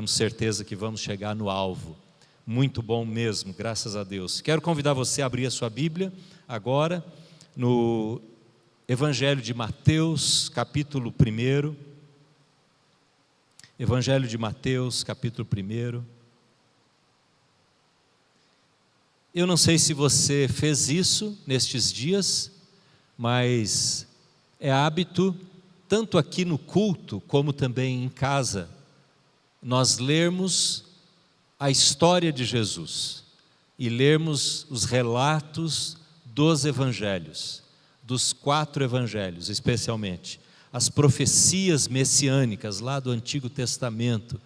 temos certeza que vamos chegar no alvo. Muito bom mesmo, graças a Deus. Quero convidar você a abrir a sua Bíblia agora no Evangelho de Mateus, capítulo 1. Evangelho de Mateus, capítulo 1. Eu não sei se você fez isso nestes dias, mas é hábito, tanto aqui no culto, como também em casa, nós lermos a história de Jesus e lermos os relatos dos evangelhos, dos 4 evangelhos especialmente, as profecias messiânicas lá do Antigo Testamento,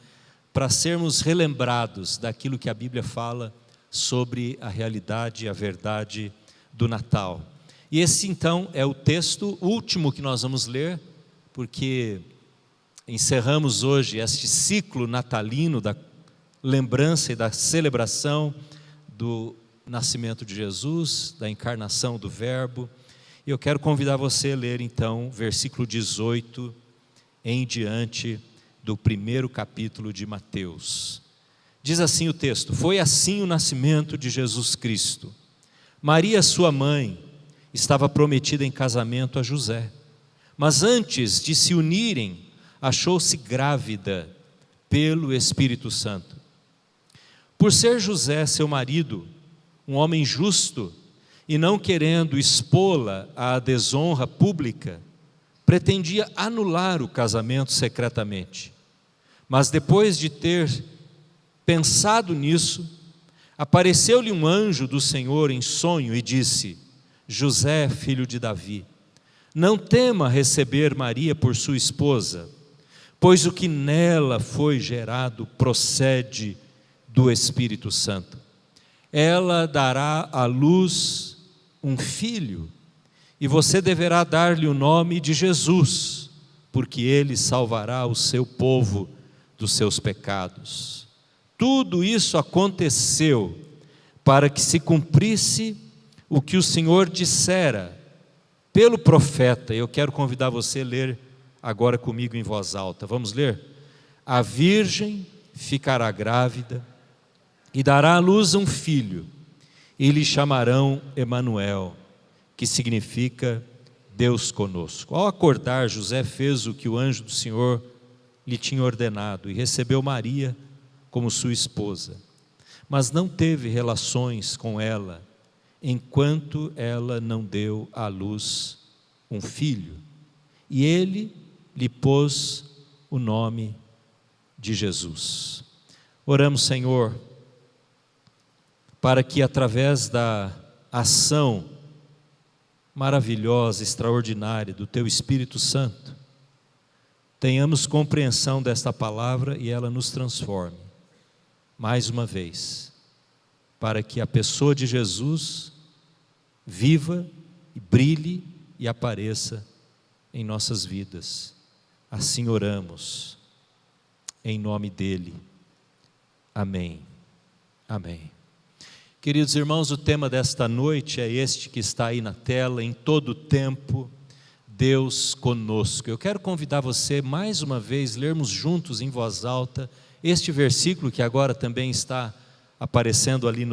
para sermos relembrados daquilo que a Bíblia fala sobre a realidade e a verdade do Natal. E esse então é o texto último que nós vamos ler, porque encerramos hoje este ciclo natalino da lembrança e da celebração do nascimento de Jesus, da encarnação do Verbo. E eu quero convidar você a ler então versículo 18 em diante do 1º capítulo de Mateus. Diz assim o texto: foi assim o nascimento de Jesus Cristo. Maria, sua mãe, estava prometida em casamento a José, mas antes de se unirem, achou-se grávida pelo Espírito Santo. Por ser José, seu marido, um homem justo, e não querendo expô-la à desonra pública, pretendia anular o casamento secretamente. Mas depois de ter pensado nisso, apareceu-lhe um anjo do Senhor em sonho e disse: José, filho de Davi, não tema receber Maria por sua esposa, pois o que nela foi gerado procede do Espírito Santo. Ela dará à luz um filho, e você deverá dar-lhe o nome de Jesus, porque ele salvará o seu povo dos seus pecados. Tudo isso aconteceu para que se cumprisse o que o Senhor dissera pelo profeta. Eu quero convidar você a ler agora comigo em voz alta. Vamos ler? A virgem ficará grávida e dará à luz um filho, e lhe chamarão Emanuel, que significa Deus conosco. Ao acordar, José fez o que o anjo do Senhor lhe tinha ordenado e recebeu Maria como sua esposa, mas não teve relações com ela enquanto ela não deu à luz um filho, e ele lhe pôs o nome de Jesus. Oramos, Senhor, para que através da ação maravilhosa, extraordinária do Teu Espírito Santo, tenhamos compreensão desta palavra e ela nos transforme, mais uma vez, para que a pessoa de Jesus viva e brilhe e apareça em nossas vidas. Assim oramos, em nome dEle. Amém. Amém. Queridos irmãos, o tema desta noite é este que está aí na tela: em todo tempo, Deus conosco. Eu quero convidar você mais uma vez, lermos juntos em voz alta este versículo que agora também está aparecendo ali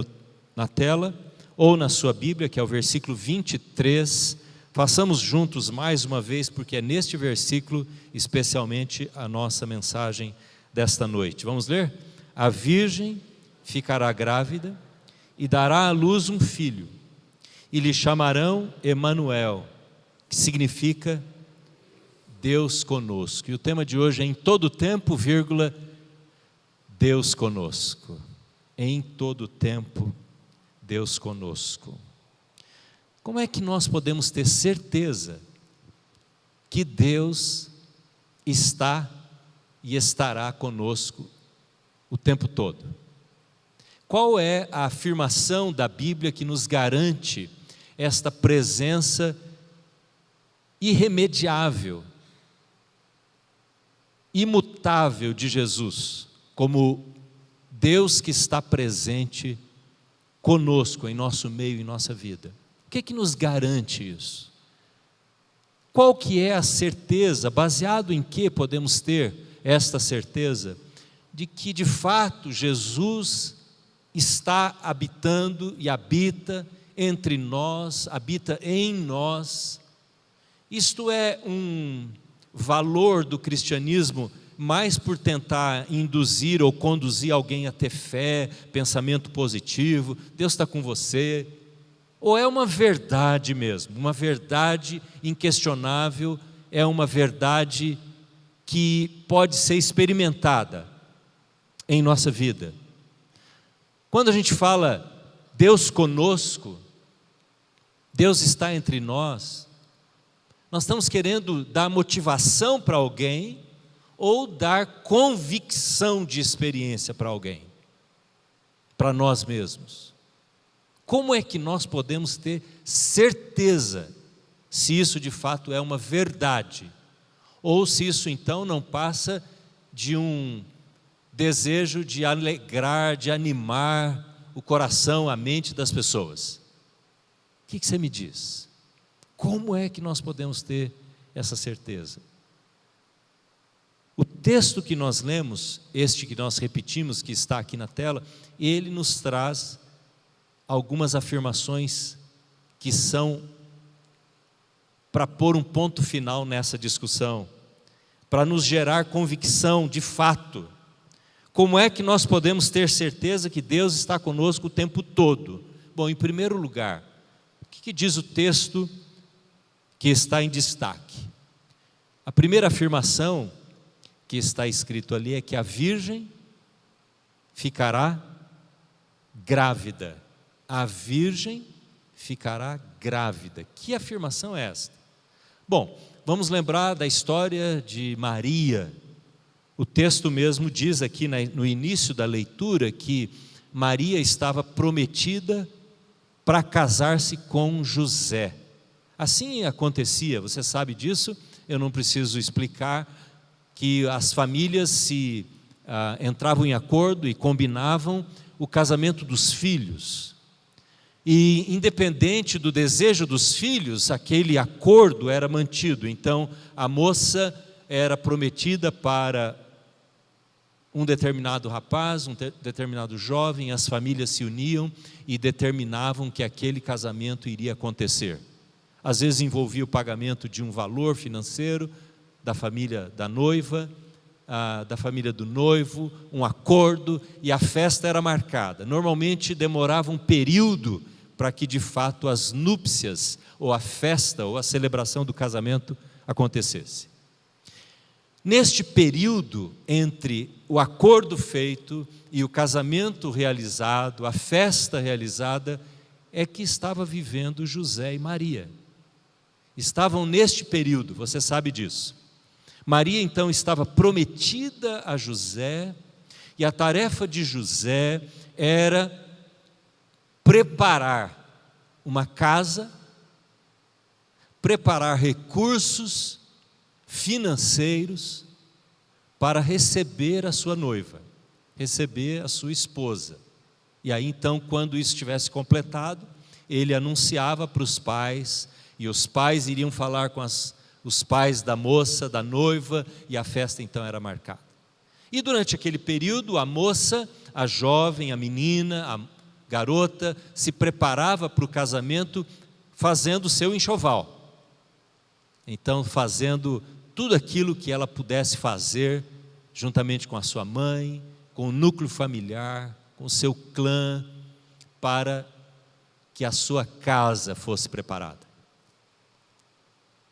na tela, ou na sua Bíblia, que é o versículo 23. Façamos juntos mais uma vez, porque é neste versículo especialmente a nossa mensagem desta noite. Vamos ler? A virgem ficará grávida e dará à luz um filho, e lhe chamarão Emanuel, que significa Deus conosco. E o tema de hoje é: em todo tempo, Deus conosco. Em todo tempo, Deus conosco. Como é que nós podemos ter certeza que Deus está e estará conosco o tempo todo? Qual é a afirmação da Bíblia que nos garante esta presença irremediável, imutável de Jesus, como Deus que está presente conosco, em nosso meio, em nossa vida? O que nos garante isso? Qual que é a certeza, baseado em que podemos ter esta certeza, de que de fato Jesus está habitando e habita entre nós, habita em nós. Isto é um valor do cristianismo, mais por tentar induzir ou conduzir alguém a ter fé, pensamento positivo, Deus está com você, ou é uma verdade mesmo, uma verdade inquestionável, é uma verdade que pode ser experimentada em nossa vida. Quando a gente fala Deus conosco, Deus está entre nós, nós estamos querendo dar motivação para alguém ou dar convicção de experiência para alguém, para nós mesmos. Como é que nós podemos ter certeza se isso de fato é uma verdade? Ou se isso então não passa de um desejo de alegrar, de animar o coração, a mente das pessoas? O que você me diz? Como é que nós podemos ter essa certeza? O texto que nós lemos, este que nós repetimos, que está aqui na tela, ele nos traz algumas afirmações que são para pôr um ponto final nessa discussão, para nos gerar convicção de fato. Como é que nós podemos ter certeza que Deus está conosco o tempo todo? Bom, em primeiro lugar, o que diz o texto que está em destaque? A primeira afirmação que está escrito ali é que a virgem ficará grávida. A virgem ficará grávida. Que afirmação é esta? Bom, vamos lembrar da história de Maria. O texto mesmo diz aqui no início da leitura que Maria estava prometida para casar-se com José. Assim acontecia, você sabe disso, eu não preciso explicar, que as famílias entravam em acordo e combinavam o casamento dos filhos. E independente do desejo dos filhos, aquele acordo era mantido. Então a moça era prometida para um determinado rapaz, um determinado jovem, as famílias se uniam e determinavam que aquele casamento iria acontecer. Às vezes envolvia o pagamento de um valor financeiro da família da noiva, da família do noivo, um acordo, e a festa era marcada. Normalmente demorava um período para que de fato as núpcias, ou a festa, ou a celebração do casamento acontecesse. Neste período entre o acordo feito e o casamento realizado, a festa realizada, é que estava vivendo José e Maria. Estavam neste período, você sabe disso. Maria então estava prometida a José, e a tarefa de José era preparar uma casa, preparar recursos financeiros para receber a sua noiva, receber a sua esposa. E aí então, quando isso estivesse completado, ele anunciava para os pais, e os pais iriam falar com os pais da moça, da noiva, e a festa então era marcada. E durante aquele período, a moça, a jovem, a menina, a garota, se preparava para o casamento fazendo o seu enxoval. Então, fazendo tudo aquilo que ela pudesse fazer, juntamente com a sua mãe, com o núcleo familiar, com o seu clã, para que a sua casa fosse preparada.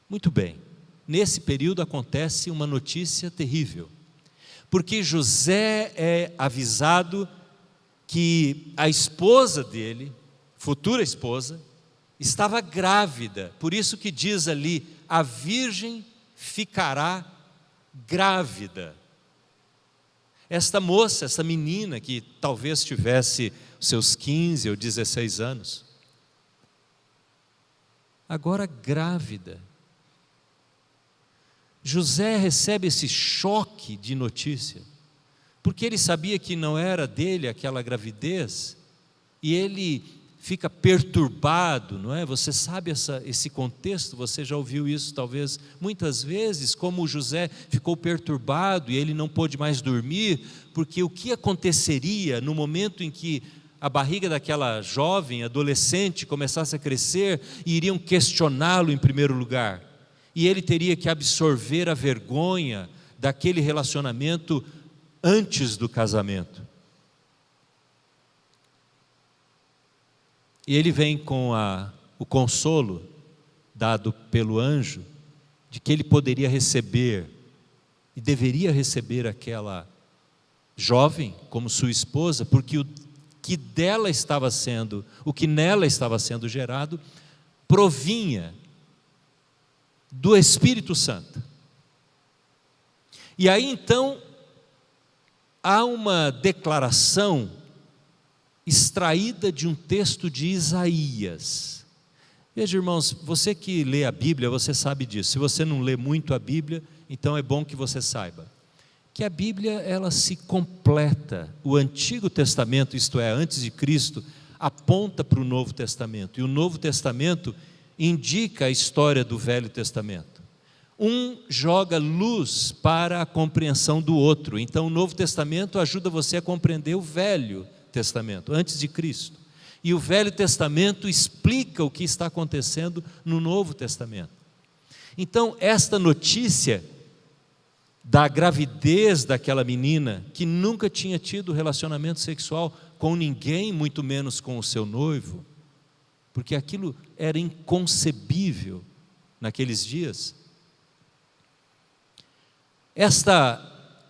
Muito bem, nesse período acontece uma notícia terrível, porque José é avisado que a esposa dele, futura esposa, estava grávida. Por isso que diz ali, a virgem ficará grávida. Esta moça, essa menina que talvez tivesse seus 15 ou 16 anos, agora grávida. José recebe esse choque de notícia, porque ele sabia que não era dele aquela gravidez, e ele fica perturbado, não é? Você sabe esse contexto, você já ouviu isso talvez muitas vezes, como José ficou perturbado e ele não pôde mais dormir, porque o que aconteceria no momento em que a barriga daquela jovem, adolescente, começasse a crescer e iriam questioná-lo em primeiro lugar, e ele teria que absorver a vergonha daquele relacionamento antes do casamento. E ele vem com o consolo dado pelo anjo, de que ele poderia receber, e deveria receber aquela jovem como sua esposa, porque o que nela estava sendo gerado, provinha do Espírito Santo. E aí então, há uma declaração extraída de um texto de Isaías. Veja, irmãos, você que lê a Bíblia, você sabe disso. Se você não lê muito a Bíblia, então é bom que você saiba que a Bíblia, ela se completa. O Antigo Testamento, isto é, antes de Cristo, aponta para o Novo Testamento, e o Novo Testamento indica a história do Velho Testamento. Um joga luz para a compreensão do outro. Então o Novo Testamento ajuda você a compreender o Velho Testamento, antes de Cristo. E o Velho Testamento explica o que está acontecendo no Novo Testamento. Então, esta notícia da gravidez daquela menina, que nunca tinha tido relacionamento sexual com ninguém, muito menos com o seu noivo, porque aquilo era inconcebível naqueles dias. Esta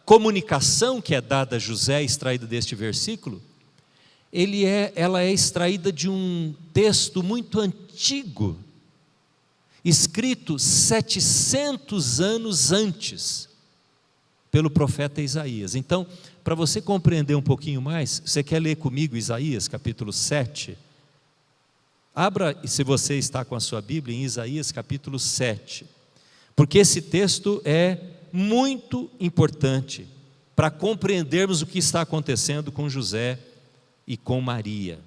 comunicação que é dada a José, extraída deste versículo, ela é extraída de um texto muito antigo, escrito 700 anos antes, pelo profeta Isaías. Então, para você compreender um pouquinho mais, você quer ler comigo Isaías capítulo 7? Abra, se você está com a sua Bíblia, em Isaías capítulo 7, porque esse texto é muito importante para compreendermos o que está acontecendo com José e com Maria.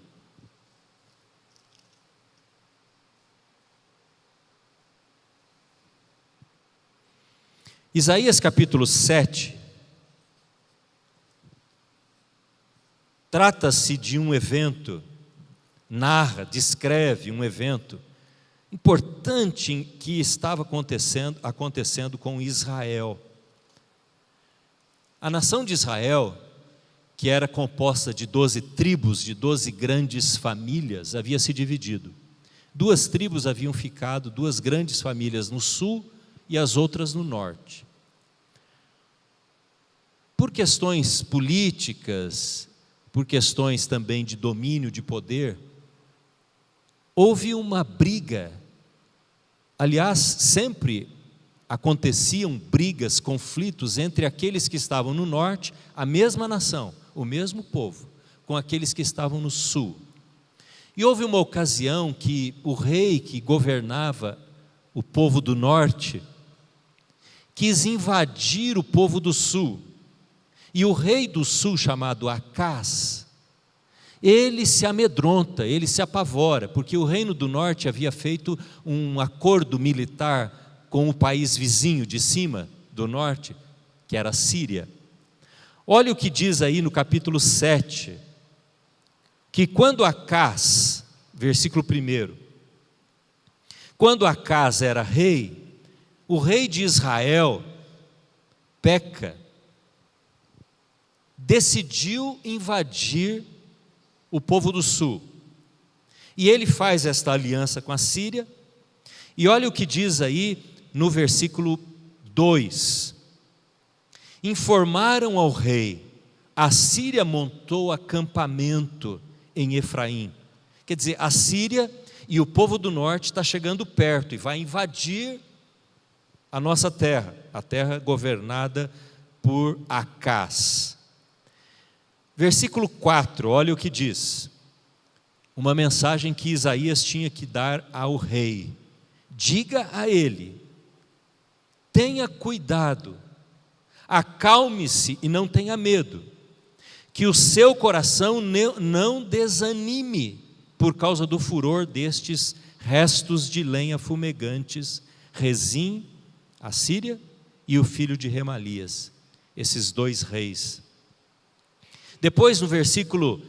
Isaías capítulo 7 trata-se de um evento, descreve um evento importante que estava acontecendo com Israel. A nação de Israel, que era composta de 12 tribos, de 12 grandes famílias, havia se dividido. 2 tribos haviam ficado, 2 grandes famílias no sul e as outras no norte. Por questões políticas, por questões também de domínio, de poder, houve uma briga. Aliás, sempre aconteciam brigas, conflitos entre aqueles que estavam no norte, a mesma nação, o mesmo povo, com aqueles que estavam no sul. E houve uma ocasião que o rei que governava o povo do norte quis invadir o povo do sul. E o rei do sul, chamado Acás, ele se amedronta, ele se apavora, porque o reino do norte havia feito um acordo militar com o país vizinho de cima do norte, que era a Síria. Olha o que diz aí no capítulo 7, que quando Acás, versículo 1, quando Acás era rei, o rei de Israel, Peca, decidiu invadir o povo do sul. E ele faz esta aliança com a Síria, e olha o que diz aí no versículo 2. Informaram ao rei, a Síria montou acampamento em Efraim. Quer dizer, a Síria e o povo do norte está chegando perto e vai invadir a nossa terra, a terra governada por Acás. Versículo 4, olha o que diz, uma mensagem que Isaías tinha que dar ao rei: diga a ele, tenha cuidado, acalme-se e não tenha medo, que o seu coração não desanime por causa do furor destes restos de lenha fumegantes, Rezim, a Síria, e o filho de Remalias, esses dois reis. Depois no versículo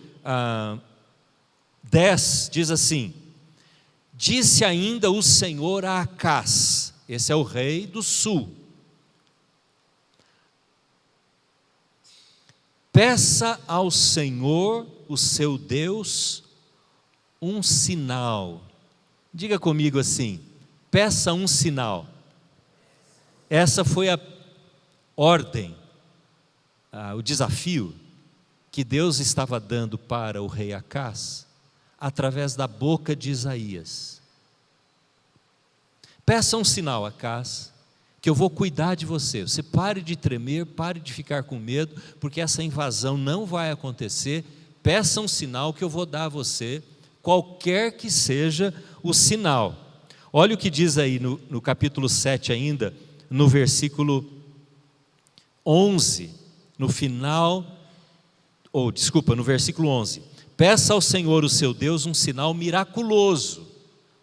10 diz assim: disse ainda o Senhor a Acás, esse é o rei do sul, peça ao Senhor, o seu Deus, um sinal. Diga comigo assim: peça um sinal. Essa foi a ordem, o desafio que Deus estava dando para o rei Acás, através da boca de Isaías. Peça um sinal, Acás, que eu vou cuidar de você. Você pare de tremer, pare de ficar com medo, porque essa invasão não vai acontecer. Peça um sinal que eu vou dar a você, qualquer que seja o sinal. Olha o que diz aí no capítulo 7 ainda, no versículo 11, no versículo 11. Peça ao Senhor, o seu Deus, um sinal miraculoso.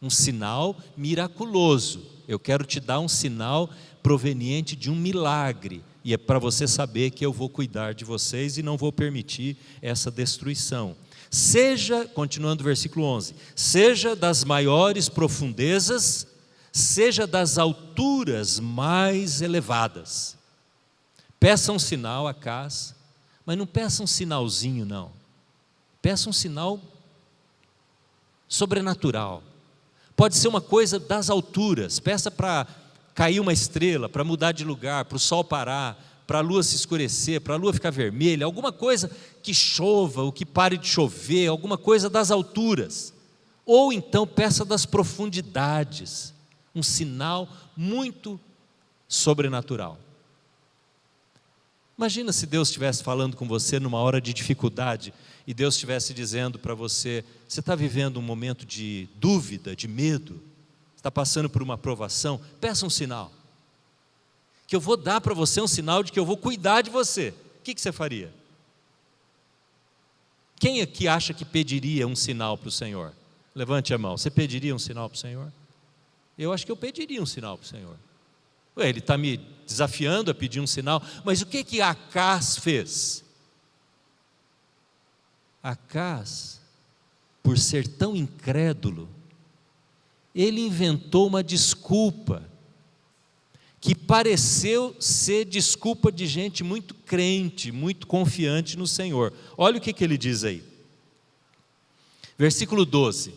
Um sinal miraculoso. Eu quero te dar um sinal proveniente de um milagre. E é para você saber que eu vou cuidar de vocês e não vou permitir essa destruição. Seja, continuando o versículo 11, seja das maiores profundezas, seja das alturas mais elevadas. Peça um sinal, Acás, mas não peça um sinalzinho não. Peça um sinal sobrenatural. Pode ser uma coisa das alturas. Peça para cair uma estrela, para mudar de lugar, para o sol parar, para a lua se escurecer, para a lua ficar vermelha, alguma coisa que chova, ou que pare de chover, alguma coisa das alturas. Ou então peça das profundidades, um sinal muito sobrenatural. Imagina se Deus estivesse falando com você numa hora de dificuldade, e Deus estivesse dizendo para você: você está vivendo um momento de dúvida, de medo, está passando por uma provação, peça um sinal, que eu vou dar para você um sinal de que eu vou cuidar de você. O que você faria? Quem aqui acha que pediria um sinal para o Senhor? Levante a mão. Você pediria um sinal para o Senhor? Eu acho que eu pediria um sinal para o Senhor. Ele está me desafiando a pedir um sinal, mas o que Acás fez? Acás, por ser tão incrédulo, ele inventou uma desculpa, que pareceu ser desculpa de gente muito crente, muito confiante no Senhor. Olha o que ele diz aí, versículo 12,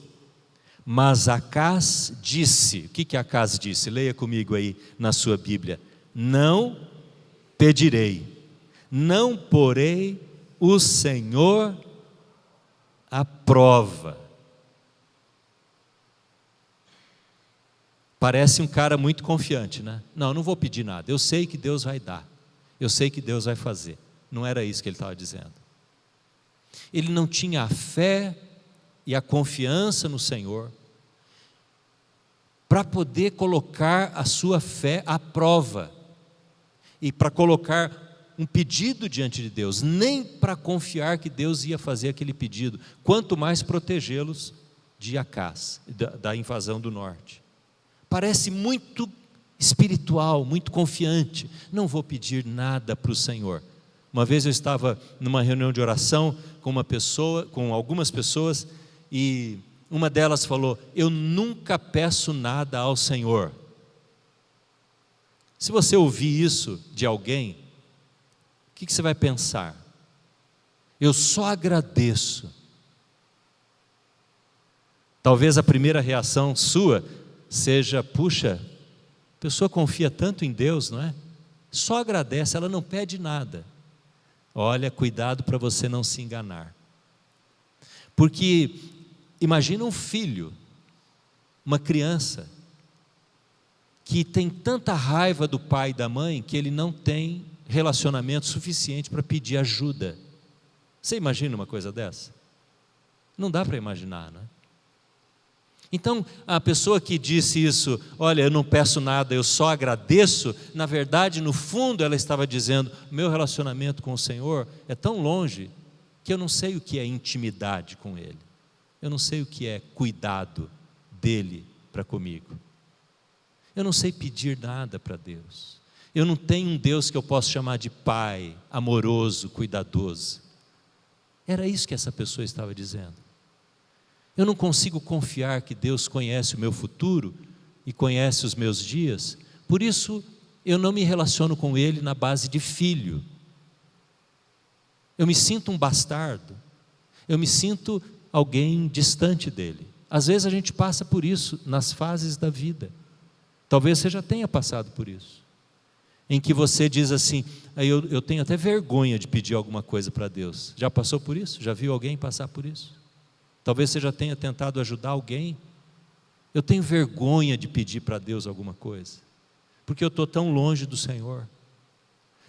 mas Acás disse, o que Acás disse? Leia comigo aí na sua Bíblia: não pedirei, não porei o Senhor à prova. Parece um cara muito confiante, né? Não vou pedir nada, eu sei que Deus vai dar, eu sei que Deus vai fazer. Não era isso que ele estava dizendo. Ele não tinha a fé e a confiança no Senhor para poder colocar a sua fé à prova, e para colocar um pedido diante de Deus, nem para confiar que Deus ia fazer aquele pedido, quanto mais protegê-los de Acás, da invasão do norte. Parece muito espiritual, muito confiante. Não vou pedir nada para o Senhor. Uma vez eu estava numa reunião de oração com algumas pessoas, e uma delas falou: eu nunca peço nada ao Senhor. Se você ouvir isso de alguém, o que você vai pensar? Eu só agradeço. Talvez a primeira reação sua seja: puxa, a pessoa confia tanto em Deus, não é? Só agradece, ela não pede nada. Olha, cuidado para você não se enganar. Porque imagina um filho, uma criança, que tem tanta raiva do pai e da mãe, que ele não tem relacionamento suficiente para pedir ajuda. Você imagina uma coisa dessa? Não dá para imaginar, não é? Então, a pessoa que disse isso: olha, eu não peço nada, eu só agradeço, na verdade, no fundo, ela estava dizendo: meu relacionamento com o Senhor é tão longe, que eu não sei o que é intimidade com Ele. Eu não sei o que é cuidado dele para comigo. Eu não sei pedir nada para Deus. Eu não tenho um Deus que eu possa chamar de Pai, amoroso, cuidadoso. Era isso que essa pessoa estava dizendo. Eu não consigo confiar que Deus conhece o meu futuro e conhece os meus dias, por isso eu não me relaciono com Ele na base de filho. Eu me sinto um bastardo, eu me sinto alguém distante dEle. Às vezes a gente passa por isso nas fases da vida. Talvez você já tenha passado por isso, em que você diz assim, eu tenho até vergonha de pedir alguma coisa para Deus. Já passou por isso? Já viu alguém passar por isso? Talvez você já tenha tentado ajudar alguém. Eu tenho vergonha de pedir para Deus alguma coisa, porque eu estou tão longe do Senhor.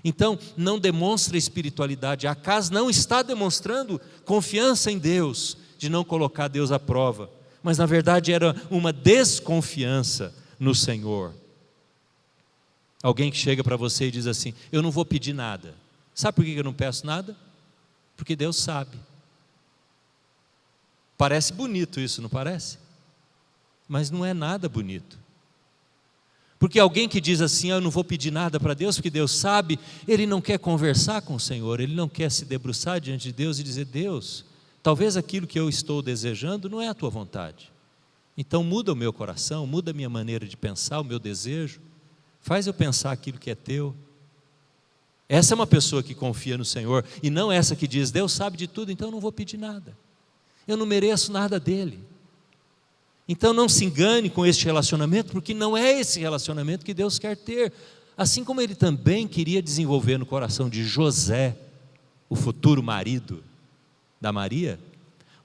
Então, não demonstra espiritualidade. Acas não está demonstrando confiança em Deus, de não colocar Deus à prova, mas na verdade era uma desconfiança no Senhor. Alguém que chega para você e diz assim, eu não vou pedir nada. Sabe por que eu não peço nada? Porque Deus sabe. Parece bonito isso, não parece? Mas não é nada bonito. Porque alguém que diz assim, eu não vou pedir nada para Deus, porque Deus sabe, ele não quer conversar com o Senhor, ele não quer se debruçar diante de Deus e dizer, Deus, talvez aquilo que eu estou desejando não é a tua vontade. Então muda o meu coração, muda a minha maneira de pensar, o meu desejo, faz eu pensar aquilo que é teu. Essa é uma pessoa que confia no Senhor, e não essa que diz, Deus sabe de tudo, então eu não vou pedir nada. Eu não mereço nada dele. Então não se engane com este relacionamento, porque não é esse relacionamento que Deus quer ter. Assim como ele também queria desenvolver no coração de José, o futuro marido da Maria,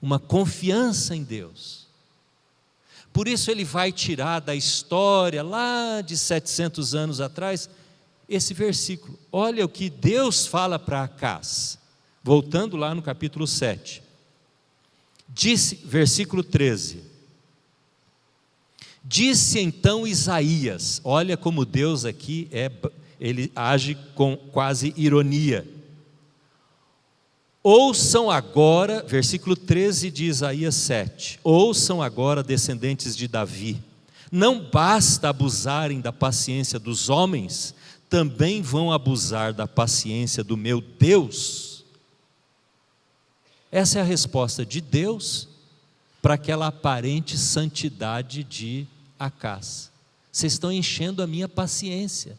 uma confiança em Deus. Por isso ele vai tirar da história lá de 700 anos atrás esse versículo. Olha o que Deus fala para Acaz, voltando lá no capítulo 7. Disse, versículo 13, disse então Isaías, olha como Deus aqui, ele age com quase ironia. Ouçam agora, versículo 13 de Isaías 7, ouçam agora, descendentes de Davi, não basta abusarem da paciência dos homens, também vão abusar da paciência do meu Deus. Essa é a resposta de Deus para aquela aparente santidade de Acaz. Vocês estão enchendo a minha paciência,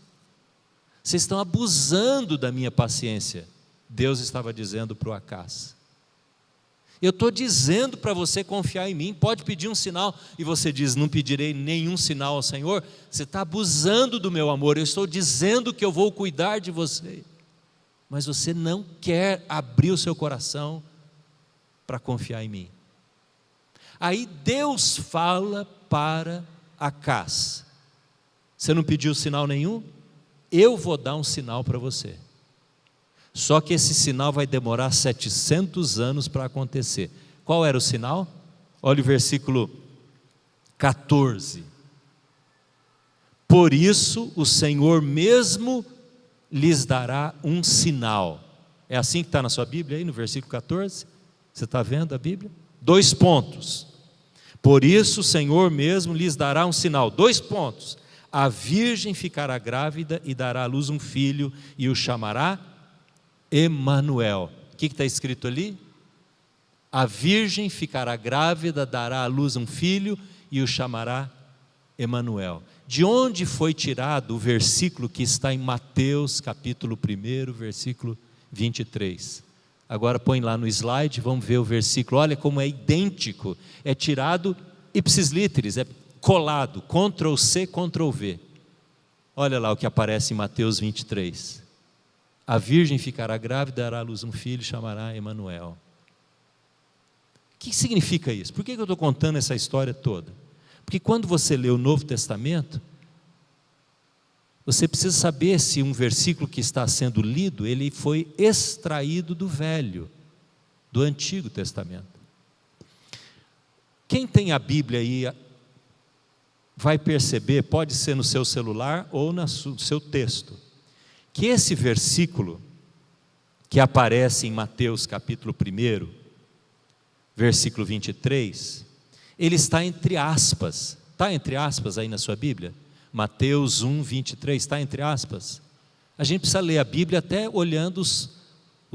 vocês estão abusando da minha paciência. Deus estava dizendo para o Acaz, eu estou dizendo para você confiar em mim, pode pedir um sinal, e você diz, não pedirei nenhum sinal ao Senhor. Você está abusando do meu amor, eu estou dizendo que eu vou cuidar de você, mas você não quer abrir o seu coração para confiar em mim. Aí Deus fala para Acaz, você não pediu sinal nenhum? Eu vou dar um sinal para você. Só que esse sinal vai demorar 700 anos para acontecer. Qual era o sinal? Olha o versículo 14. Por isso o Senhor mesmo lhes dará um sinal. É assim que está na sua Bíblia aí no versículo 14? Você está vendo a Bíblia? 2 pontos. Por isso o Senhor mesmo lhes dará um sinal. 2 pontos. A virgem ficará grávida e dará à luz um filho e o chamará Emanuel. O que está escrito ali? A virgem ficará grávida, dará à luz um filho e o chamará Emanuel. De onde foi tirado o versículo que está em Mateus capítulo 1, versículo 23? Agora põe lá no slide, vamos ver o versículo. Olha como é idêntico, é tirado ipsis literis, é colado, Ctrl C, Ctrl V. Olha lá o que aparece em Mateus 23. A virgem ficará grávida, dará à luz um filho, chamará Emanuel. O que significa isso? Por que eu estou contando essa história toda? Porque quando você lê o Novo Testamento, você precisa saber se um versículo que está sendo lido, ele foi extraído do Velho, do Antigo Testamento. Quem tem a Bíblia aí, vai perceber, pode ser no seu celular ou no seu texto, que esse versículo, que aparece em Mateus capítulo 1, versículo 23, ele está entre aspas. Está entre aspas aí na sua Bíblia? Mateus 1, 23, está entre aspas? A gente precisa ler a Bíblia até olhando os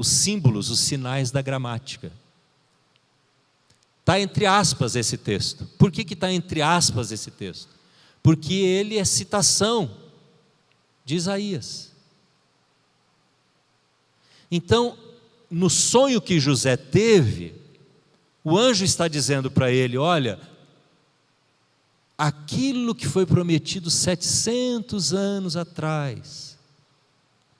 símbolos, os sinais da gramática. Está entre aspas esse texto. Por que está entre aspas esse texto? Porque ele é citação de Isaías. Então, no sonho que José teve, o anjo está dizendo para ele: olha, aquilo que foi prometido 700 anos atrás,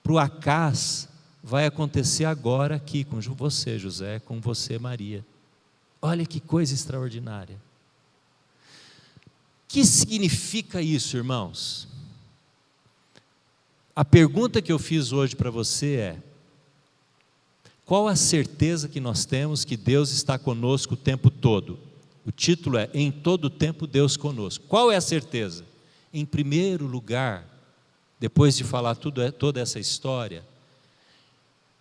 para o Acaz, vai acontecer agora aqui com você, José, com você, Maria. Olha que coisa extraordinária. O que significa isso, irmãos? A pergunta que eu fiz hoje para você é: qual a certeza que nós temos que Deus está conosco o tempo todo? O título é: em todo tempo Deus conosco. Qual é a certeza? Em primeiro lugar, depois de falar toda essa história,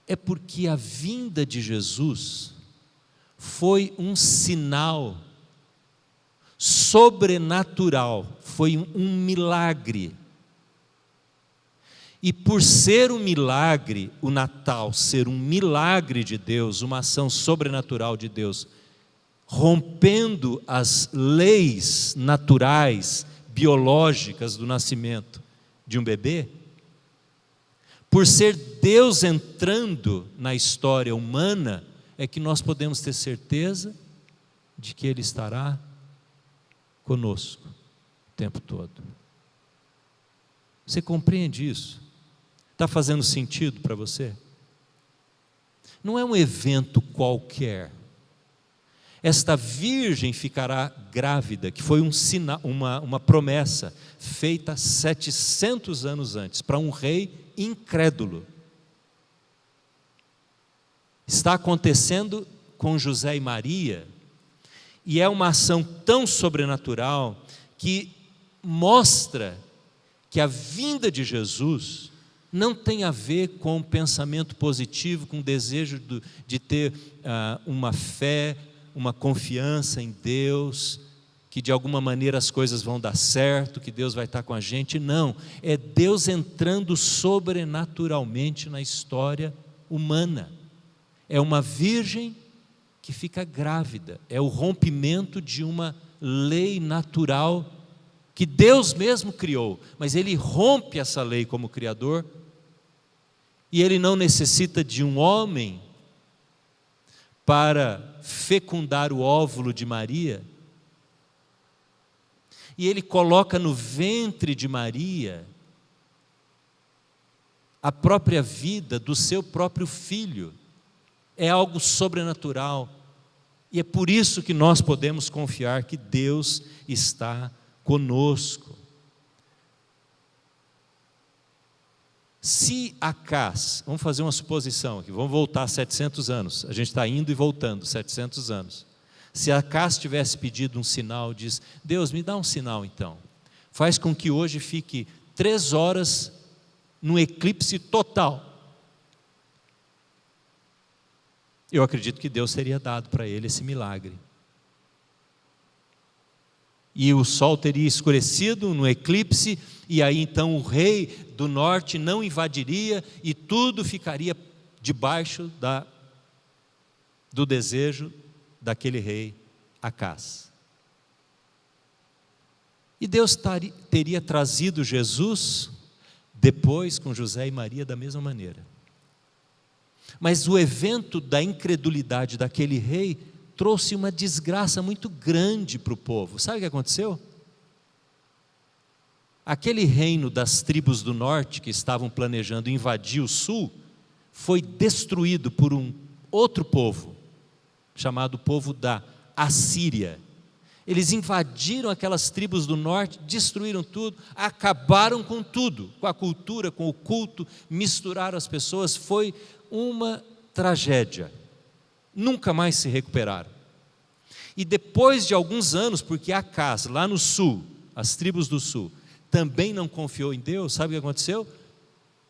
é porque a vinda de Jesus foi um sinal sobrenatural, foi um milagre. E por ser um milagre, o Natal ser um milagre de Deus, uma ação sobrenatural de Deus, rompendo as leis naturais, biológicas do nascimento de um bebê, por ser Deus entrando na história humana, é que nós podemos ter certeza de que Ele estará conosco o tempo todo. Você compreende isso? Está fazendo sentido para você? Não é um evento qualquer. Esta virgem ficará grávida, que foi um sinal, uma promessa feita 700 anos antes, para um rei incrédulo. Está acontecendo com José e Maria, e é uma ação tão sobrenatural que mostra que a vinda de Jesus não tem a ver com pensamento positivo, com desejo de ter uma fé, uma confiança em Deus, que de alguma maneira as coisas vão dar certo, que Deus vai estar com a gente. Não, é Deus entrando sobrenaturalmente na história humana. É uma virgem que fica grávida, é o rompimento de uma lei natural que Deus mesmo criou, mas Ele rompe essa lei como Criador, e Ele não necessita de um homem para fecundar o óvulo de Maria, e Ele coloca no ventre de Maria a própria vida do seu próprio filho. É algo sobrenatural, e é por isso que nós podemos confiar que Deus está conosco. Se Acaz, vamos fazer uma suposição aqui, vamos voltar 700 anos, a gente está indo e voltando 700 anos. Se Acaz tivesse pedido um sinal, diz: Deus, me dá um sinal então, faz com que hoje fique 3 horas num eclipse total. Eu acredito que Deus teria dado para ele esse milagre. E o sol teria escurecido no eclipse, e aí então o rei do norte não invadiria, e tudo ficaria debaixo do desejo daquele rei Acaz. E Deus teria trazido Jesus depois com José e Maria da mesma maneira. Mas o evento da incredulidade daquele rei trouxe uma desgraça muito grande para o povo. Sabe o que aconteceu? Aquele reino das tribos do norte que estavam planejando invadir o sul, foi destruído por um outro povo, chamado povo da Assíria. Eles invadiram aquelas tribos do norte, destruíram tudo, acabaram com tudo, com a cultura, com o culto, misturaram as pessoas. Foi uma tragédia, nunca mais se recuperaram. E depois de alguns anos, porque Acaz, lá no sul, as tribos do sul, também não confiou em Deus, sabe o que aconteceu?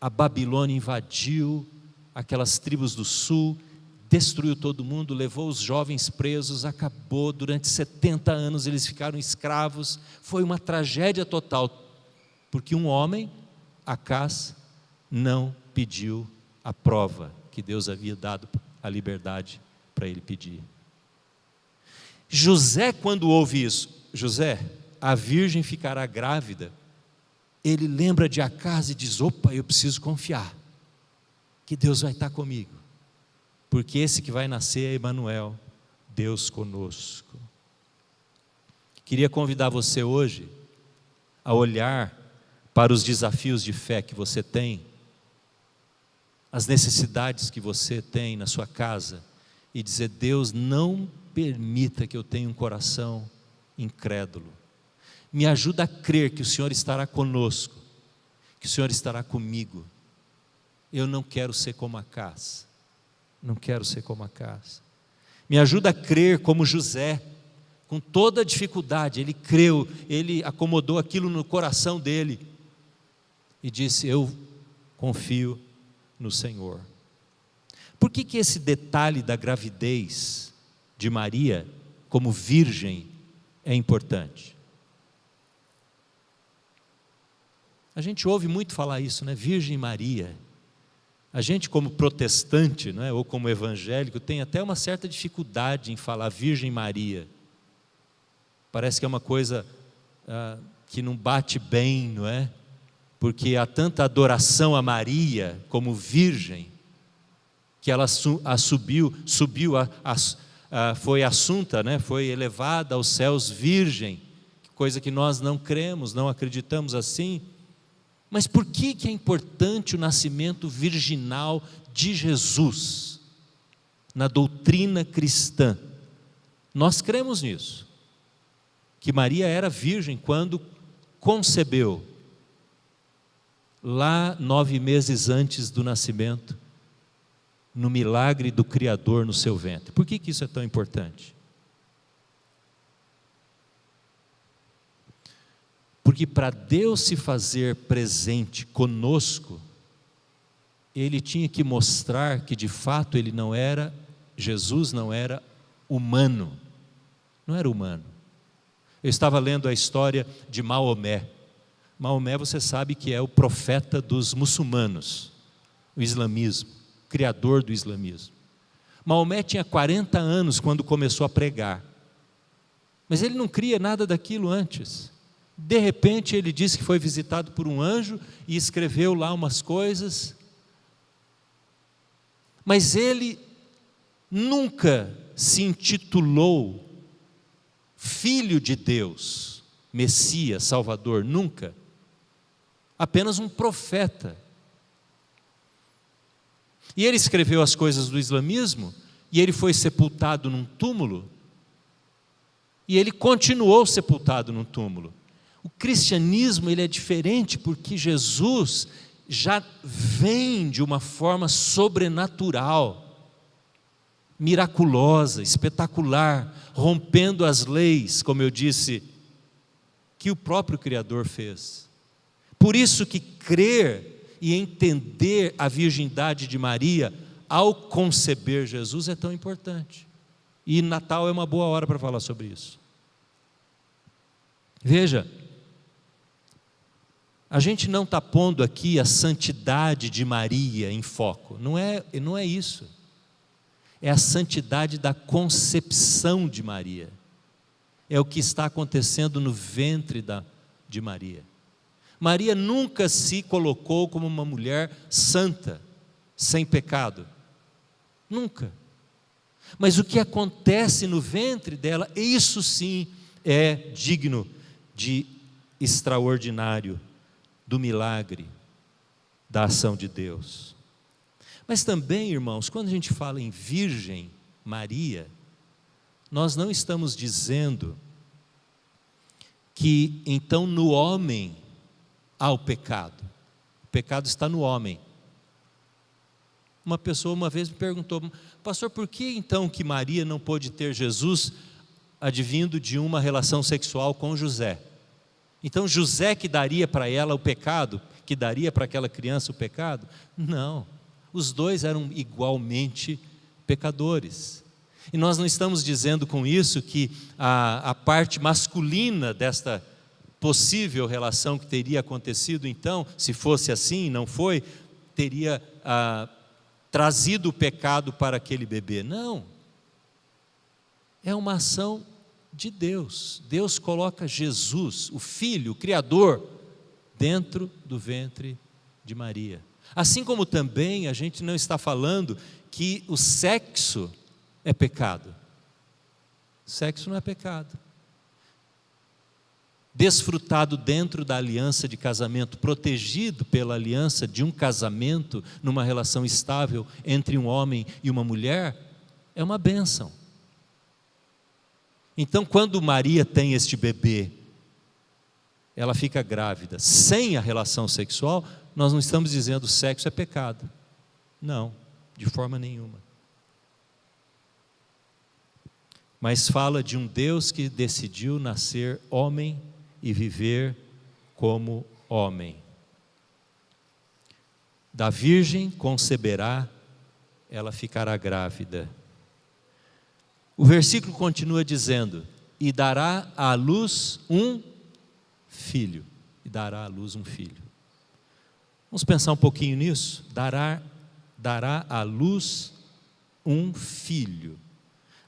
A Babilônia invadiu aquelas tribos do sul, destruiu todo mundo, levou os jovens presos, acabou, durante 70 anos eles ficaram escravos, foi uma tragédia total, porque um homem, Acás, não pediu a prova que Deus havia dado a liberdade para ele pedir. José, quando ouve isso, José, a virgem ficará grávida, ele lembra de Acás e diz, opa, eu preciso confiar, que Deus vai estar comigo, porque esse que vai nascer é Emanuel, Deus conosco. Queria convidar você hoje a olhar para os desafios de fé que você tem, as necessidades que você tem na sua casa, e dizer, Deus, não permita que eu tenha um coração incrédulo, me ajuda a crer que o Senhor estará conosco, que o Senhor estará comigo. Eu não quero ser como Acás, não quero ser como Acás. Me ajuda a crer como José, com toda a dificuldade, ele creu, ele acomodou aquilo no coração dele, e disse, eu confio no Senhor. Por que esse detalhe da gravidez de Maria, como virgem, é importante? A gente ouve muito falar isso, né? Virgem Maria. A gente, como protestante, né, ou como evangélico, tem até uma certa dificuldade em falar Virgem Maria. Parece que é uma coisa que não bate bem, não é? Porque há tanta adoração a Maria como virgem, que ela foi assunta, né, foi elevada aos céus virgem, coisa que nós não cremos, não acreditamos assim. Mas por que é importante o nascimento virginal de Jesus? Na doutrina cristã, nós cremos nisso, que Maria era virgem quando concebeu, lá 9 meses antes do nascimento, no milagre do Criador no seu ventre. Por que isso é tão importante? Porque para Deus se fazer presente conosco, Ele tinha que mostrar que de fato Jesus não era humano, não era humano. Eu estava lendo a história de Maomé. Maomé, você sabe que é o profeta dos muçulmanos, o islamismo, criador do islamismo. Maomé tinha 40 anos quando começou a pregar, mas ele não cria nada daquilo antes. De repente ele disse que foi visitado por um anjo e escreveu lá umas coisas, mas ele nunca se intitulou Filho de Deus, Messias, Salvador, nunca. Apenas um profeta. E ele escreveu as coisas do islamismo, e ele foi sepultado num túmulo, e ele continuou sepultado num túmulo. O cristianismo, ele é diferente porque Jesus já vem de uma forma sobrenatural, miraculosa, espetacular, rompendo as leis, como eu disse, que o próprio Criador fez. Por isso que crer e entender a virgindade de Maria ao conceber Jesus é tão importante. E Natal é uma boa hora para falar sobre isso. Veja, a gente não está pondo aqui a santidade de Maria em foco, não é isso. É a santidade da concepção de Maria. É o que está acontecendo no ventre de Maria. Maria nunca se colocou como uma mulher santa, sem pecado. Nunca. Mas o que acontece no ventre dela, isso sim é digno de extraordinário, do milagre, da ação de Deus. Mas também, irmãos, quando a gente fala em Virgem Maria, nós não estamos dizendo que então no homem há o pecado está no homem. Uma pessoa uma vez me perguntou, pastor, por que então que Maria não pôde ter Jesus advindo de uma relação sexual com José? Então José que daria para ela o pecado, que daria para aquela criança o pecado? Não, os dois eram igualmente pecadores. E nós não estamos dizendo com isso que a parte masculina desta possível relação que teria acontecido então, se fosse assim, não foi, teria trazido o pecado para aquele bebê. Não. É uma ação de Deus. Deus coloca Jesus, o Filho, o Criador, dentro do ventre de Maria. Assim como também a gente não está falando que o sexo é pecado. Sexo não é pecado. Desfrutado dentro da aliança de casamento, protegido pela aliança de um casamento, numa relação estável entre um homem e uma mulher, é uma bênção. Então, quando Maria tem este bebê, ela fica grávida, sem a relação sexual, nós não estamos dizendo que o sexo é pecado. Não, de forma nenhuma. Mas fala de um Deus que decidiu nascer homem e viver como homem. Da virgem conceberá, ela ficará grávida. O versículo continua dizendo: e dará à luz um filho. E dará à luz um filho. Vamos pensar um pouquinho nisso? Dará à luz um filho.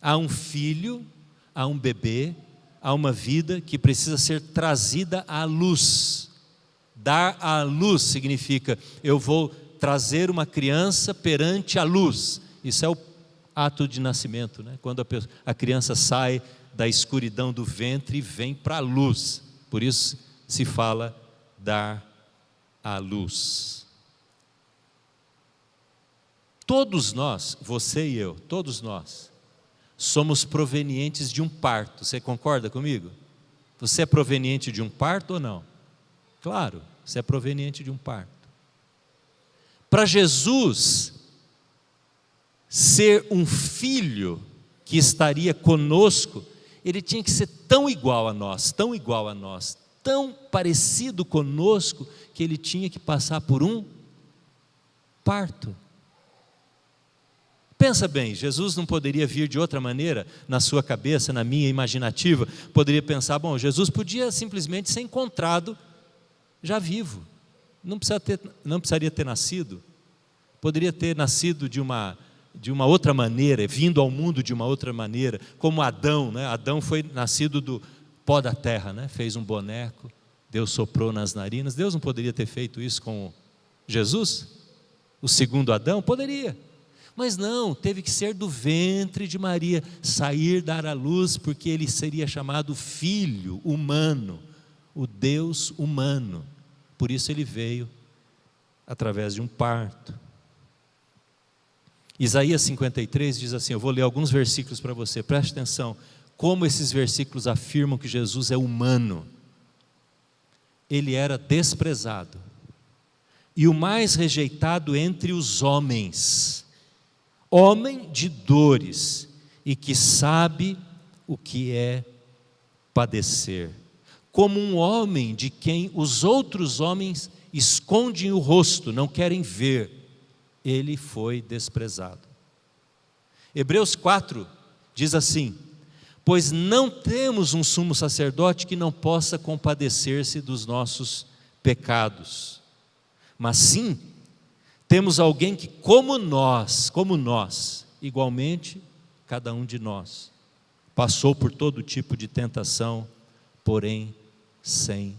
Há um filho, há um bebê, há uma vida que precisa ser trazida à luz. Dar à luz significa, eu vou trazer uma criança perante a luz. Isso é o ato de nascimento, né? Quando a criança sai da escuridão do ventre e vem para a luz. Por isso se fala dar à luz. Todos nós, você e eu, todos nós, somos provenientes de um parto. Você concorda comigo? Você é proveniente de um parto ou não? Claro, você é proveniente de um parto. Para Jesus ser um filho que estaria conosco, ele tinha que ser tão igual a nós, tão parecido conosco, que ele tinha que passar por um parto. Pensa bem, Jesus não poderia vir de outra maneira na sua cabeça, na minha imaginativa, poderia pensar, bom, Jesus podia simplesmente ser encontrado já vivo, não precisaria ter nascido, poderia ter nascido de uma outra maneira, vindo ao mundo de uma outra maneira, como Adão, né? Adão foi nascido do pó da terra, né? Fez um boneco, Deus soprou nas narinas. Deus não poderia ter feito isso com Jesus? O segundo Adão? Poderia. Mas não, teve que ser do ventre de Maria, sair, dar à luz, porque ele seria chamado Filho humano, o Deus humano. Por isso ele veio através de um parto. Isaías 53 diz assim, eu vou ler alguns versículos para você, preste atenção, como esses versículos afirmam que Jesus é humano. Ele era desprezado, e o mais rejeitado entre os homens, homem de dores, e que sabe o que é padecer, como um homem de quem os outros homens escondem o rosto, não querem ver, ele foi desprezado. Hebreus 4 diz assim, pois não temos um sumo sacerdote que não possa compadecer-se dos nossos pecados, mas sim, temos alguém que como nós, igualmente, cada um de nós, passou por todo tipo de tentação, porém, sem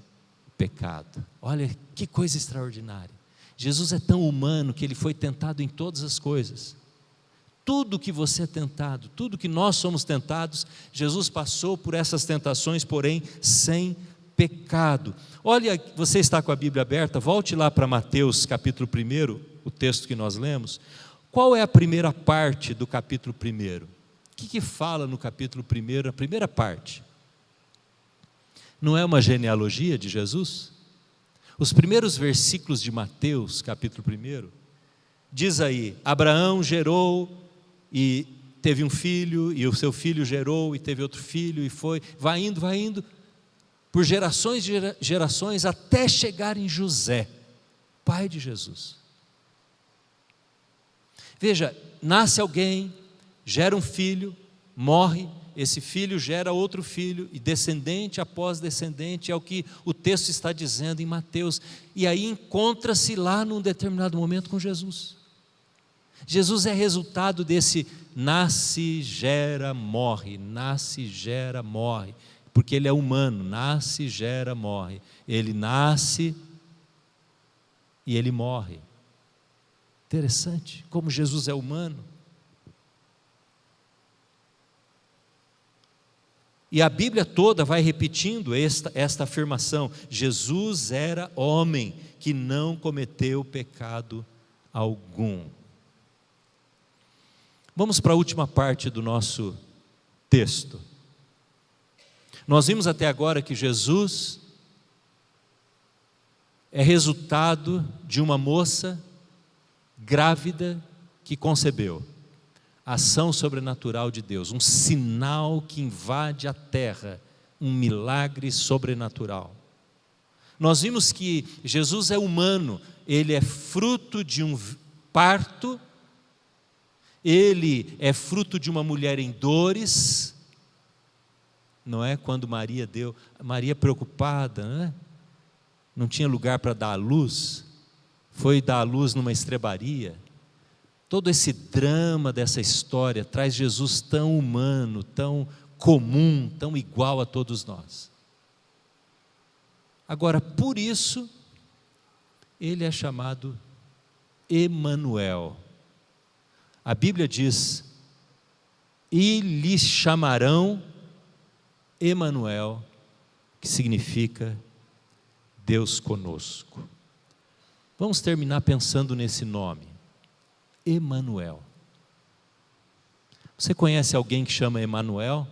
pecado. Olha que coisa extraordinária. Jesus é tão humano que ele foi tentado em todas as coisas. Tudo que você é tentado, tudo que nós somos tentados, Jesus passou por essas tentações, porém sem pecado. Olha, você está com a Bíblia aberta, volte lá para Mateus capítulo 1, o texto que nós lemos. Qual é a primeira parte do capítulo 1? O que fala no capítulo 1, a primeira parte? Não é uma genealogia de Jesus? Os primeiros versículos de Mateus, capítulo 1, diz aí, Abraão gerou e teve um filho, e o seu filho gerou e teve outro filho, e vai indo, por gerações e gerações, até chegar em José, pai de Jesus. Veja, nasce alguém, gera um filho, morre, esse filho gera outro filho, e descendente após descendente, é o que o texto está dizendo em Mateus, e aí encontra-se lá num determinado momento com Jesus. Jesus é resultado desse nasce, gera, morre, nasce, gera, morre, porque ele é humano, nasce, gera, morre, ele nasce e ele morre. Interessante, como Jesus é humano. E a Bíblia toda vai repetindo esta afirmação: Jesus era homem que não cometeu pecado algum. Vamos para a última parte do nosso texto. Nós vimos até agora que Jesus é resultado de uma moça grávida que concebeu. Ação sobrenatural de Deus, um sinal que invade a terra, um milagre sobrenatural. Nós vimos que Jesus é humano, ele é fruto de um parto, ele é fruto de uma mulher em dores, não é? Quando Maria preocupada, não é? Não tinha lugar para dar à luz, foi dar à luz numa estrebaria. Todo esse drama dessa história traz Jesus tão humano, tão comum, tão igual a todos nós. Agora, por isso, ele é chamado Emanuel. A Bíblia diz: e lhe chamarão Emanuel, que significa Deus conosco. Vamos terminar pensando nesse nome. Emanuel. Você conhece alguém que chama Emanuel?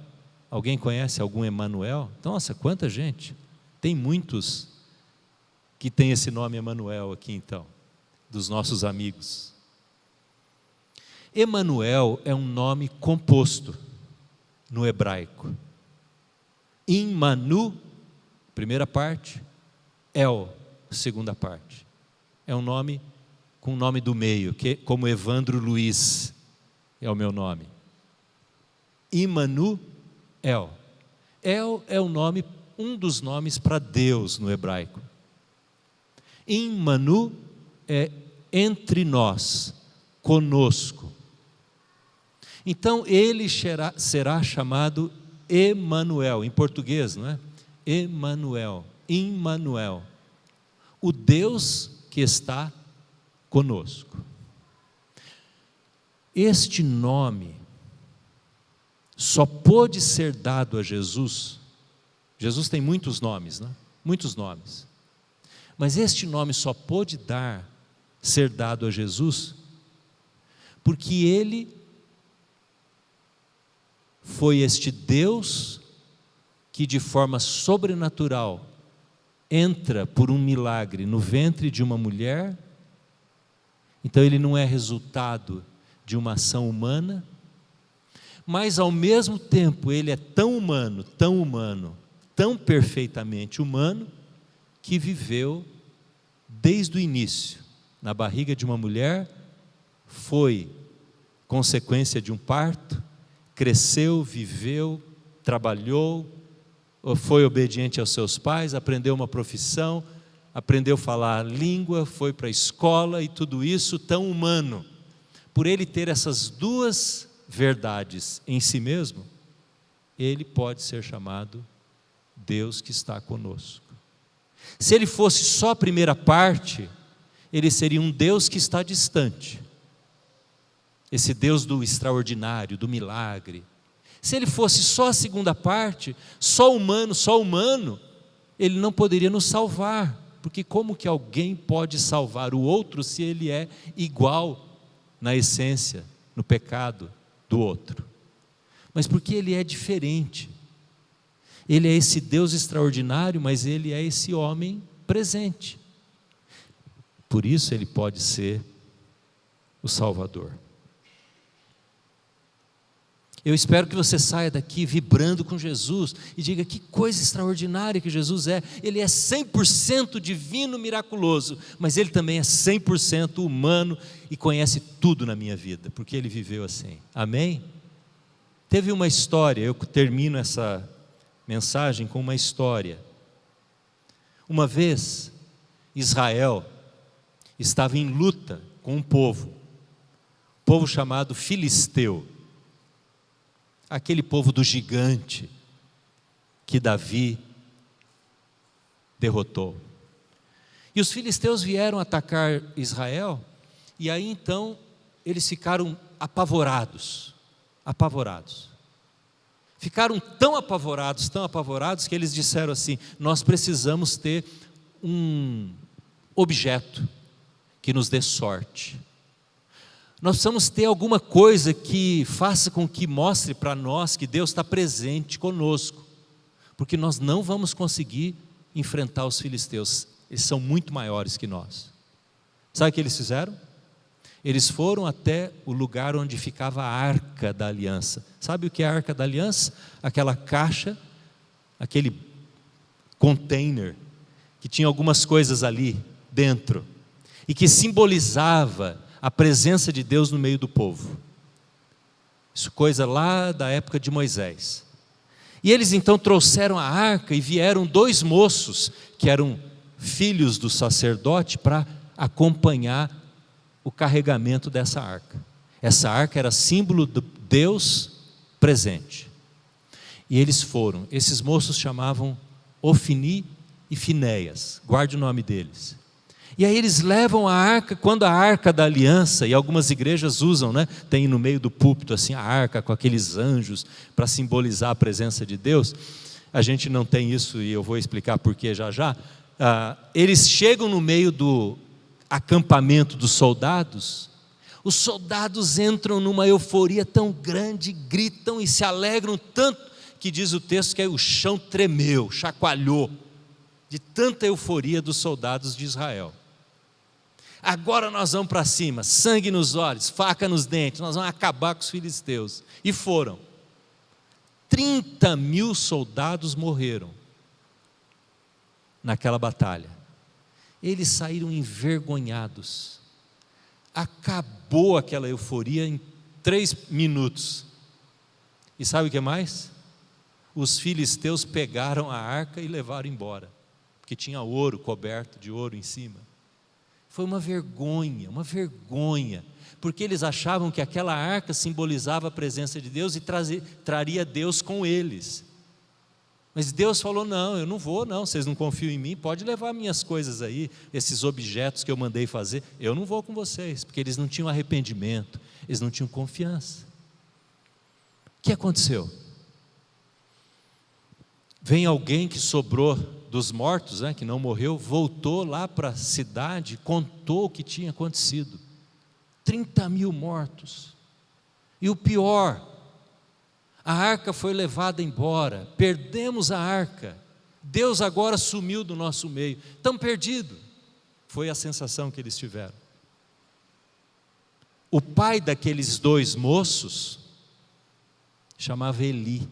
Alguém conhece algum Emanuel? Nossa, quanta gente! Tem muitos que tem esse nome Emanuel aqui então, dos nossos amigos. Emanuel é um nome composto no hebraico. Imanu, primeira parte, El, segunda parte. É um nome com o nome do meio, que como Evandro Luiz é o meu nome. Immanuel. El é o nome, um dos nomes para Deus no hebraico. Immanu é entre nós, conosco. Então ele será chamado Emanuel, em português, não é? Emanuel, Immanuel, o Deus que está conosco. Este nome só pôde ser dado a Jesus. Jesus tem muitos nomes, né? Muitos nomes. Mas este nome só pôde ser dado a Jesus porque ele foi este Deus que de forma sobrenatural entra por um milagre no ventre de uma mulher. Então ele não é resultado de uma ação humana, mas ao mesmo tempo ele é tão humano, tão perfeitamente humano, que viveu desde o início, na barriga de uma mulher, foi consequência de um parto, cresceu, viveu, trabalhou, foi obediente aos seus pais, aprendeu uma profissão, aprendeu a falar a língua, foi para a escola, e tudo isso tão humano. Por ele ter essas duas verdades em si mesmo, ele pode ser chamado Deus que está conosco. Se ele fosse só a primeira parte, ele seria um Deus que está distante, esse Deus do extraordinário, do milagre. Se ele fosse só a segunda parte, só humano, ele não poderia nos salvar, porque como que alguém pode salvar o outro se ele é igual na essência, no pecado do outro? Mas porque ele é diferente. Ele é esse Deus extraordinário, mas ele é esse homem presente. Por isso ele pode ser o Salvador. Eu espero que você saia daqui vibrando com Jesus e diga: que coisa extraordinária que Jesus é. Ele é 100% divino, miraculoso, mas ele também é 100% humano e conhece tudo na minha vida, porque ele viveu assim. Amém? Teve uma história, eu termino essa mensagem com uma história. Uma vez, Israel estava em luta com um povo chamado Filisteu, aquele povo do gigante que Davi derrotou. E os filisteus vieram atacar Israel, e aí então eles ficaram apavorados. Ficaram tão apavorados, que eles disseram assim: nós precisamos ter um objeto que nos dê sorte. Nós precisamos ter alguma coisa que faça com que mostre para nós que Deus está presente conosco, porque nós não vamos conseguir enfrentar os filisteus, eles são muito maiores que nós. Sabe o que eles fizeram? Eles foram até o lugar onde ficava a Arca da Aliança. Sabe o que é a Arca da Aliança? Aquela caixa, aquele container, que tinha algumas coisas ali dentro, e que simbolizava a presença de Deus no meio do povo. Isso coisa lá da época de Moisés. E eles então trouxeram a arca e vieram 2 moços, que eram filhos do sacerdote, para acompanhar o carregamento dessa arca. Essa arca era símbolo de Deus presente. E eles foram, esses moços chamavam Ofni e Finéias, guarde o nome deles. E aí eles levam a arca, quando a arca da aliança, e algumas igrejas usam, né? Tem no meio do púlpito assim a arca com aqueles anjos para simbolizar a presença de Deus. A gente não tem isso e eu vou explicar porquê já já. Eles chegam no meio do acampamento dos soldados. Os soldados entram numa euforia tão grande, gritam e se alegram tanto, que diz o texto que aí o chão tremeu, chacoalhou, de tanta euforia dos soldados de Israel. Agora nós vamos para cima, sangue nos olhos, faca nos dentes, nós vamos acabar com os filisteus. E foram. 30.000 soldados morreram naquela batalha. Eles saíram envergonhados. Acabou aquela euforia em 3 minutos. E sabe o que mais? Os filisteus pegaram a arca e levaram embora, porque tinha ouro coberto de ouro em cima. Foi uma vergonha, porque eles achavam que aquela arca simbolizava a presença de Deus e traria Deus com eles. Mas Deus falou: não, eu não vou não, vocês não confiam em mim, pode levar minhas coisas aí, esses objetos que eu mandei fazer, eu não vou com vocês, porque eles não tinham arrependimento, eles não tinham confiança. O que aconteceu? Vem alguém que sobrou dos mortos, né, que não morreu, voltou lá para a cidade, contou o que tinha acontecido. 30.000 mortos. E o pior, a arca foi levada embora, perdemos a arca, Deus agora sumiu do nosso meio, estamos perdidos. Foi a sensação que eles tiveram. O pai daqueles 2 moços chamava Eli.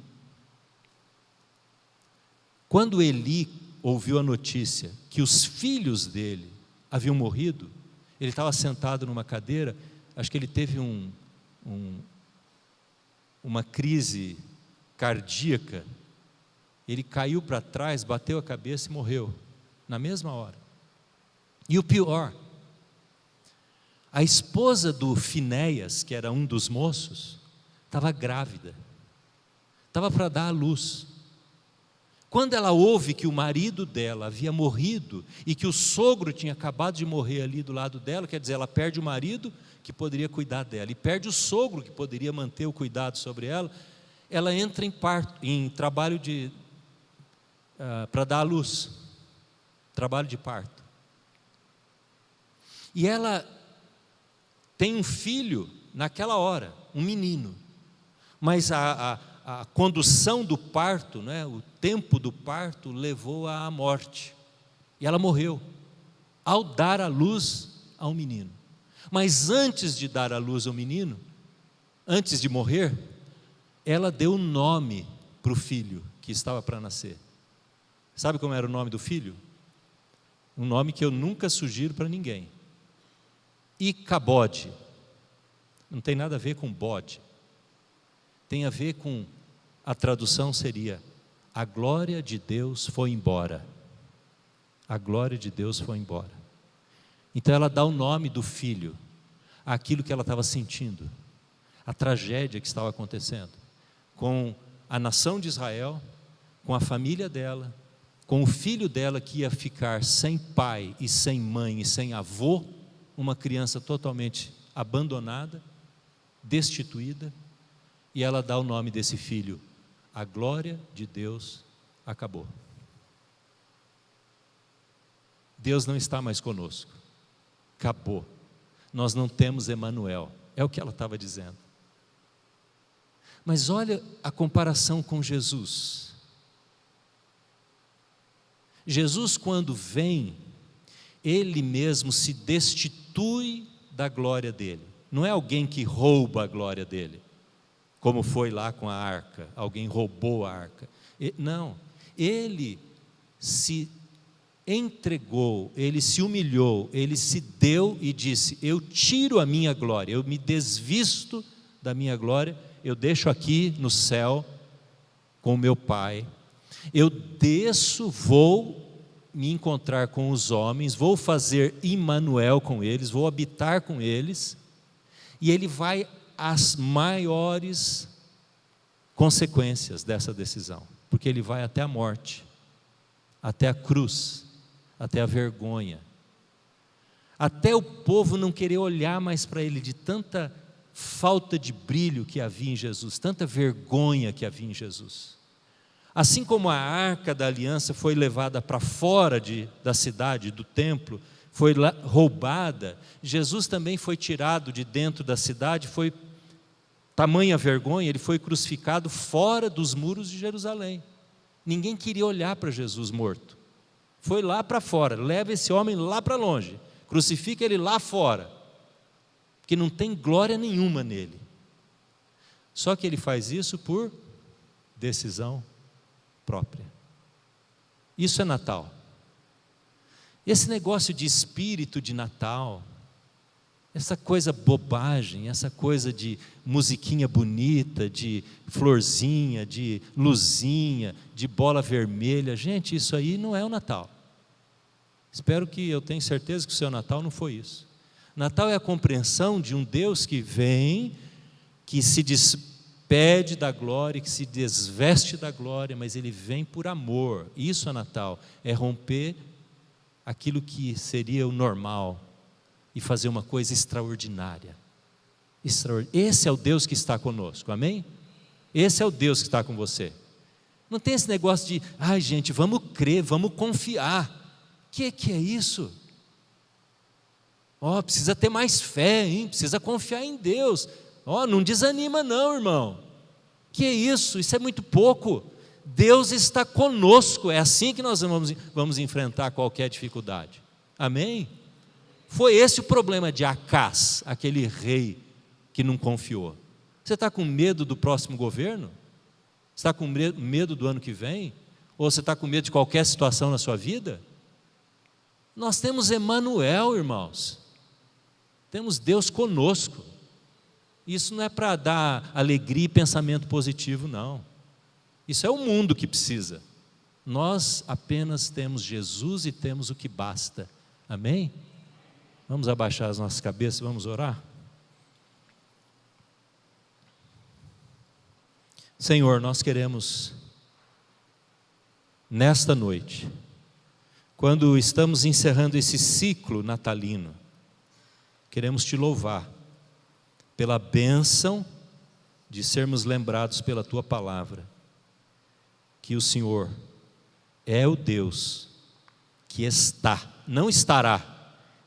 Quando Eli ouviu a notícia que os filhos dele haviam morrido, ele estava sentado numa cadeira, acho que ele teve uma crise cardíaca, ele caiu para trás, bateu a cabeça e morreu, na mesma hora. E o pior, a esposa do Finéias, que era um dos moços, estava grávida, estava para dar à luz. Quando ela ouve que o marido dela havia morrido e que o sogro tinha acabado de morrer ali do lado dela, quer dizer, ela perde o marido que poderia cuidar dela e perde o sogro que poderia manter o cuidado sobre ela, ela entra em trabalho para dar à luz, trabalho de parto. E ela tem um filho naquela hora, um menino, mas a condução do parto, né, o tempo do parto levou-a à morte, e ela morreu, ao dar à luz ao menino. Mas antes de dar à luz ao menino, antes de morrer, ela deu um nome para o filho que estava para nascer. Sabe como era o nome do filho? Um nome que eu nunca sugiro para ninguém: Icabode. Não tem nada a ver com bode. tem a ver com, a tradução seria, a glória de Deus foi embora. A glória de Deus foi embora. Então ela dá o nome do filho àquilo que ela estava sentindo, a tragédia que estava acontecendo com a nação de Israel, com a família dela, com o filho dela que ia ficar sem pai e sem mãe e sem avô, uma criança totalmente abandonada, destituída, e ela dá o nome desse filho, a glória de Deus acabou. Deus não está mais conosco, acabou, nós não temos Emanuel, é o que ela estava dizendo. Mas olha a comparação com Jesus. Jesus, quando vem, Ele mesmo se destitui da glória dele. Não é alguém que rouba a glória dele, como foi lá com a arca, alguém roubou a arca. Não, Ele se entregou, Ele se humilhou, Ele se deu e disse, eu tiro a minha glória, eu me desvisto da minha glória, eu deixo aqui no céu com o meu Pai, eu desço, vou me encontrar com os homens, vou fazer Emmanuel com eles, vou habitar com eles, e Ele vai às maiores consequências dessa decisão, porque Ele vai até a morte, até a cruz, até a vergonha, até o povo não querer olhar mais para Ele, de tanta falta de brilho que havia em Jesus, tanta vergonha que havia em Jesus. Assim como a arca da aliança foi levada para fora da cidade, do templo, foi roubada, Jesus também foi tirado de dentro da cidade, foi tamanha vergonha, Ele foi crucificado fora dos muros de Jerusalém. Ninguém queria olhar para Jesus morto, foi lá para fora, leva esse homem lá para longe, crucifica Ele lá fora, porque não tem glória nenhuma nele. Só que Ele faz isso por decisão própria. Isso é Natal. Esse negócio de espírito de Natal, essa coisa bobagem, essa coisa de musiquinha bonita, de florzinha, de luzinha, de bola vermelha, gente, isso aí não é o Natal. Espero que, eu tenho certeza que o seu Natal não foi isso. Natal é a compreensão de um Deus que vem, que se despede da glória, que se desveste da glória, mas Ele vem por amor. Isso é Natal, é romper aquilo que seria o normal e fazer uma coisa extraordinária. Esse é o Deus que está conosco, amém? Esse é o Deus que está com você. Não tem esse negócio de, ai gente, vamos crer, vamos confiar. Que é isso? Precisa ter mais fé, hein? Precisa confiar em Deus. Não desanima não, irmão. Que é isso? Isso é muito pouco. Deus está conosco, é assim que nós vamos enfrentar qualquer dificuldade. Amém? Foi esse o problema de Acás, aquele rei que não confiou. Você está com medo do próximo governo? Você está com medo do ano que vem? Ou você está com medo de qualquer situação na sua vida? Nós temos Emanuel, irmãos. Temos Deus conosco. Isso não é para dar alegria e pensamento positivo, não. Isso é o mundo que precisa. Nós apenas temos Jesus e temos o que basta. Amém? Vamos abaixar as nossas cabeças e vamos orar? Senhor, nós queremos, nesta noite, quando estamos encerrando esse ciclo natalino, queremos Te louvar pela bênção de sermos lembrados pela Tua palavra, que o Senhor é o Deus que está, não estará,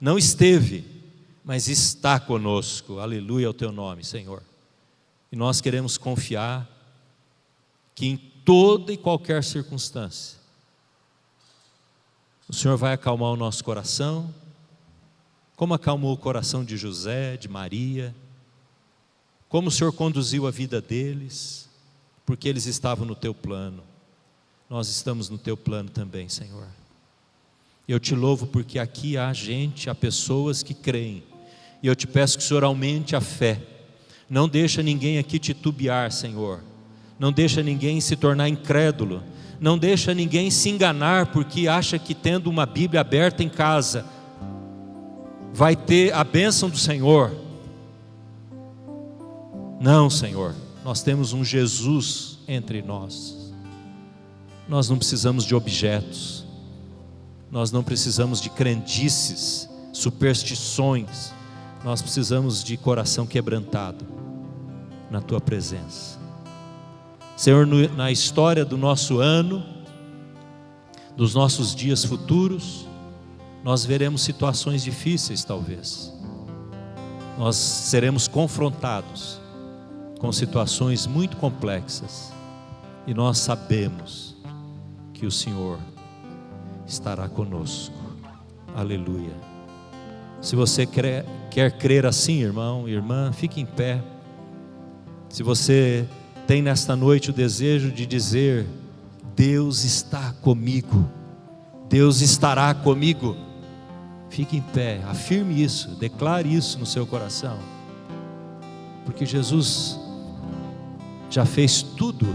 não esteve, mas está conosco. Aleluia ao Teu nome, Senhor. E nós queremos confiar que em toda e qualquer circunstância, o Senhor vai acalmar o nosso coração, como acalmou o coração de José, de Maria, como o Senhor conduziu a vida deles, porque eles estavam no Teu plano. Nós estamos no Teu plano também, Senhor. Eu Te louvo porque aqui há pessoas que creem, e eu Te peço que o Senhor aumente a fé, Não deixa ninguém aqui titubear, Senhor. Não deixa ninguém se tornar incrédulo. Não deixa ninguém se enganar porque acha que tendo uma Bíblia aberta em casa vai ter a bênção do Senhor. Não, Senhor, nós temos um Jesus entre nós. Nós não precisamos de objetos, nós não precisamos de crendices, superstições. Nós precisamos de coração quebrantado na Tua presença. Senhor, na história do nosso ano, dos nossos dias futuros, nós veremos situações difíceis talvez. Nós seremos confrontados com situações muito complexas. E nós sabemos que o Senhor estará conosco. Aleluia. Se você quer crer assim, irmão, irmã, fique em pé. Se você tem nesta noite o desejo de dizer: Deus está comigo, Deus estará comigo, fique em pé, afirme isso, declare isso no seu coração, porque Jesus já fez tudo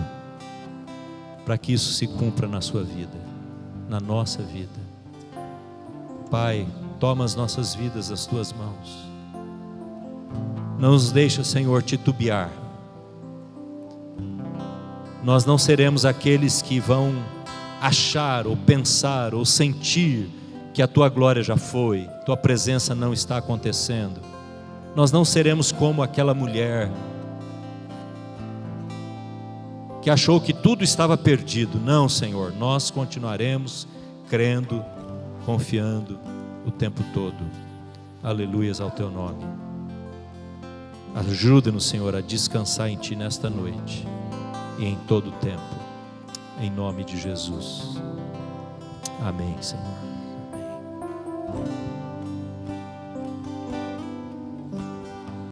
para que isso se cumpra na sua vida, na nossa vida. Pai, toma as nossas vidas nas Tuas mãos, não nos deixa, Senhor, titubear. Nós não seremos aqueles que vão achar, ou pensar, ou sentir que a Tua glória já foi, Tua presença não está acontecendo. Nós não seremos como aquela mulher que achou que tudo estava perdido. Não, Senhor, nós continuaremos crendo, confiando o tempo todo. Aleluias ao Teu nome. Ajuda-nos, Senhor, a descansar em Ti nesta noite e em todo o tempo, em nome de Jesus. Amém, Senhor. Amém.